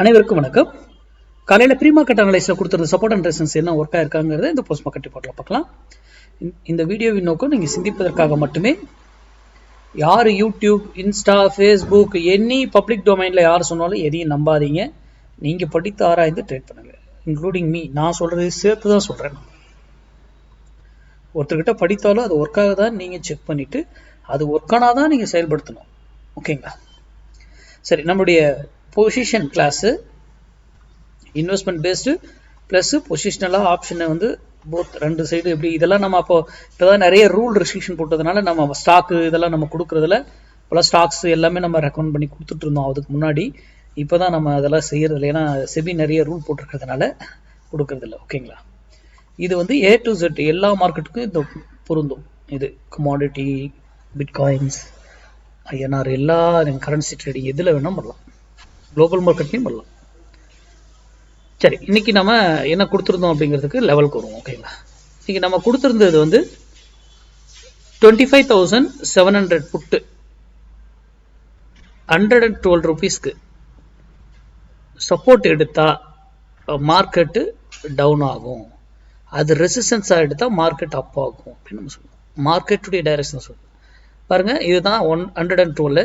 அனைவருக்கும் வணக்கம். காலையில் ப்ரீ மார்க்கெட் அனலைஸில் கொடுத்துருந்த சப்போர்ட் அண்ட் ரெசிஸ்டன்ஸ் என்ன ஒர்க் ஆயிருக்காங்கிறத இந்த போஸ்ட் மார்க்கெட் ரிப்போர்ட்டில் பார்க்கலாம். இந்த வீடியோவின் நோக்கம் நீங்கள் சிந்திப்பதற்காக மட்டுமே. யார் YouTube, Insta, Facebook, any public டொமைனில் யார் சொன்னாலும் எதையும் நம்பாதீங்க. நீங்கள் படித்து ஆராய்ந்து ட்ரேட் பண்ணுங்கள். இன்க்ளூடிங் மீ, நான் சொல்கிறது சேர்த்து தான் சொல்கிறேன். ஒருத்தர்கிட்ட படித்தாலும் அது ஒர்க் ஆகுதான் நீங்கள் செக் பண்ணிவிட்டு அது ஒர்க் ஆனாதான் நீங்கள் செயல்படுத்தணும். ஓகேங்களா? சரி, நம்மளுடைய position class investment based plus பொசிஷனலாக ஆப்ஷனை வந்து போத் ரெண்டு சைடு எப்படி இதெல்லாம் நம்ம இப்போதான் நிறைய ரூல் ரெஸ்ட்ரிக்ஷன் போட்டதுனால நம்ம ஸ்டாக்கு இதெல்லாம் நம்ம கொடுக்குறதுல இப்போலாம் ஸ்டாக்ஸ் எல்லாமே நம்ம ரெக்கமெண்ட் பண்ணி கொடுத்துட்டு இருந்தோம் அதுக்கு முன்னாடி. இப்போ தான் நம்ம அதெல்லாம் செய்யறதில்ல, ஏன்னா செபி நிறைய ரூல் போட்டிருக்கிறதுனால கொடுக்கறதில்ல. ஓகேங்களா? இது வந்து A to Z எல்லா மார்க்கெட்டுக்கும் இந்த பொருந்தும். இது கமாடிட்டி, பிட்காயின்ஸ், ஐஎன்ஆர், எல்லா கரன்சி ட்ரேடிங் எதில் வேணால் பண்ணலாம், குளோபல் மார்க்கெட்லையும் பண்ணலாம். சரி, இன்னைக்கு நம்ம என்ன கொடுத்துருந்தோம் அப்படிங்கிறதுக்கு லெவலுக்கு வருவோம். ஓகேங்களா? இன்னைக்கு நம்ம கொடுத்துருந்தது வந்து 25,700 புட்டு 112 ரூபீஸ்க்கு சப்போர்ட் எடுத்தா மார்க்கெட்டு டவுன் ஆகும், அது ரெசிஸ்டன்ஸாக எடுத்தால் மார்க்கெட் அப் ஆகும் அப்படின்னு நம்ம சொல்லுவோம். மார்க்கெட்டுடைய டைரக்ஷன் சொல்லுவோம். பாருங்க, இதுதான் 112.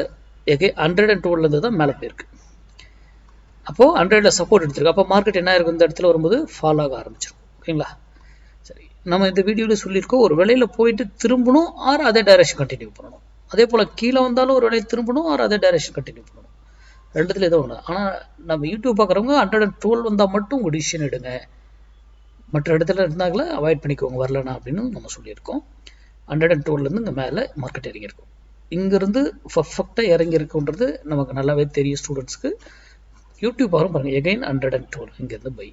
112 தான் மேலே போயிருக்கு. அப்போது 100ல் சப்போர்ட் எடுத்துருக்கு. அப்போ மார்க்கெட் என்ன இருக்கும், இந்த இடத்துல வரும்போது ஃபால் ஆக ஆரம்பிச்சிருக்கும். ஓகேங்களா? சரி, நம்ம இந்த வீடியோவில் சொல்லியிருக்கோம், ஒரு வேலையில் போயிட்டு திரும்பணும் ஆர் அதே டைரக்ஷன் கண்டினியூ பண்ணணும். அதே போல் கீழே வந்தாலும் ஒரு வேலையில் திரும்பணும் ஆர் அதே டைரக்ஷன் கண்டினியூ பண்ணணும். ரெண்டுத்துல ஏதோ ஒன்று. ஆனால் நம்ம யூடியூப் பார்க்குறவங்க 112 வந்தால் மட்டும் உங்கள் டிசிஷன் எடுங்க, மற்ற இடத்துல இருந்தாங்களே அவாய்ட் பண்ணிக்கோங்க வரலனா அப்படின்னு நம்ம சொல்லியிருக்கோம். 112லேருந்து இங்கே மேலே மார்க்கெட் இறங்கியிருக்கும். இங்கேருந்து பர்ஃபெக்டாக இறங்கியிருக்குன்றது நமக்கு நல்லாவே தெரியும் ஸ்டூடெண்ட்ஸ்க்கு. யூடியூப் வரும் பாருங்கள், எகைன் 112 இங்கேருந்து பை,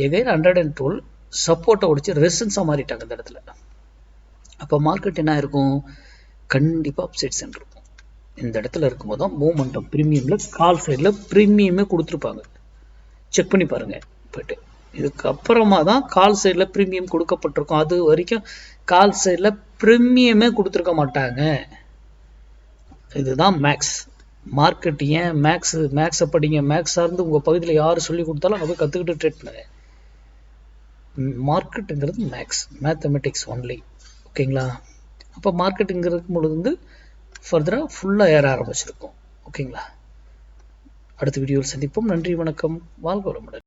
எகைன் 112 சப்போர்ட்டை உடைச்சு ரெசிஸ்டன்ஸாக மாறிட்டாங்க இந்த இடத்துல. அப்போ மார்க்கெட் என்ன இருக்கும், கண்டிப்பாக அப்சைட் சென்ட் இருக்கும். இந்த இடத்துல இருக்கும்போது தான் மூமெண்டம் ப்ரீமியமில் கால் சைடில் ப்ரீமியமே கொடுத்துருப்பாங்க. செக் பண்ணி பாருங்கள் போய்ட்டு. இதுக்கப்புறமா தான் கால் சைடில் ப்ரீமியம் கொடுக்கப்பட்டிருக்கும். அது வரைக்கும் கால் சைடில் ப்ரீமியமே கொடுத்துருக்க மாட்டாங்க. இதுதான் மேக்ஸ் மார்க்கெட். ஏன் மேக்ஸை படிங்க. மேக்ஸ் சார்ந்து உங்கள் பகுதியில் யார் சொல்லி கொடுத்தாலும் அங்கே போய் கற்றுக்கிட்டு ட்ரேட் பண்ணுங்க. மார்க்கெட்டுங்கிறது மேத்தமெட்டிக்ஸ் ஒன்லி. ஓகேங்களா? அப்போ மார்க்கெட்டுங்கிறது பொழுது வந்து ஃபர்தராக ஃபுல்லாக ஏற ஆரம்பிச்சிருக்கும். ஓகேங்களா? அடுத்த வீடியோவில் சந்திப்போம். நன்றி, வணக்கம், வாழ்க வளமுடன்.